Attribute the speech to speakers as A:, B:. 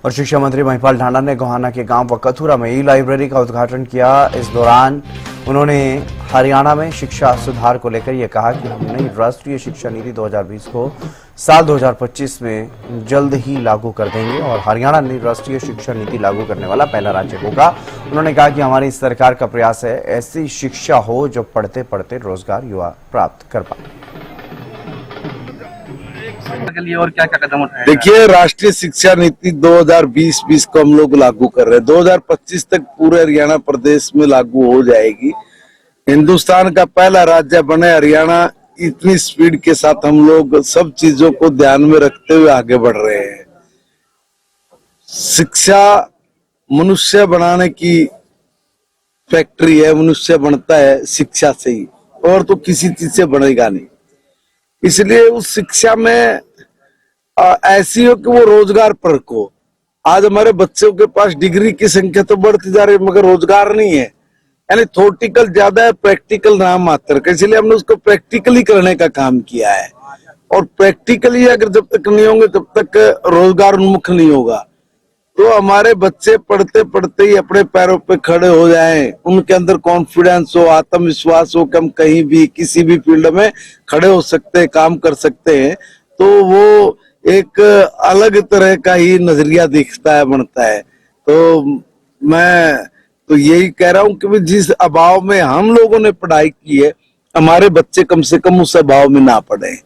A: और शिक्षा मंत्री महिपाल ढांडा ने गोहाना के गांव वकथुरा में ई-लाइब्रेरी का उद्घाटन किया। इस दौरान उन्होंने हरियाणा में शिक्षा सुधार को लेकर यह कहा कि हम नई राष्ट्रीय शिक्षा नीति 2020 को साल 2025 में जल्द ही लागू कर देंगे और हरियाणा नई राष्ट्रीय शिक्षा नीति लागू करने वाला पहला राज्य होगा। उन्होंने कहा कि हमारी सरकार का प्रयास है ऐसी शिक्षा हो जो पढ़ते पढ़ते रोजगार युवा प्राप्त कर पाए।
B: के लिए और क्या क्या कदम उठाए?
C: देखिए, राष्ट्रीय शिक्षा नीति 2020 को हम लोग लागू कर रहे हैं। 2025 तक पूरे हरियाणा प्रदेश में लागू हो जाएगी। हिंदुस्तान का पहला राज्य बने हरियाणा। इतनी स्पीड के साथ हम लोग सब चीजों को ध्यान में रखते हुए आगे बढ़ रहे हैं। शिक्षा मनुष्य बनाने की फैक्ट्री है। मनुष्य बनता है शिक्षा से ही, और तो किसी चीज से बनेगा नहीं। इसलिए उस शिक्षा में ऐसी हो कि वो रोजगार परक हो। आज हमारे बच्चों के पास डिग्री की संख्या तो बढ़ती जा रही है, मगर रोजगार नहीं है। यानी थ्योरेटिकल ज्यादा है, प्रैक्टिकल नाम मात्र का। इसलिए हमने उसको प्रैक्टिकली करने का काम किया है। और प्रैक्टिकली अगर जब तक नहीं होंगे तब तक रोजगार उन्मुख नहीं होगा। तो हमारे बच्चे पढ़ते पढ़ते ही अपने पैरों पे खड़े हो जाएं, उनके अंदर कॉन्फिडेंस हो, आत्मविश्वास हो कि हम कहीं भी किसी भी फील्ड में खड़े हो सकते हैं, काम कर सकते हैं, तो वो एक अलग तरह का ही नजरिया दिखता है, बनता है। तो मैं तो यही कह रहा हूं कि जिस अभाव में हम लोगों ने पढ़ाई की है, हमारे बच्चे कम से कम उस अभाव में ना पढ़े।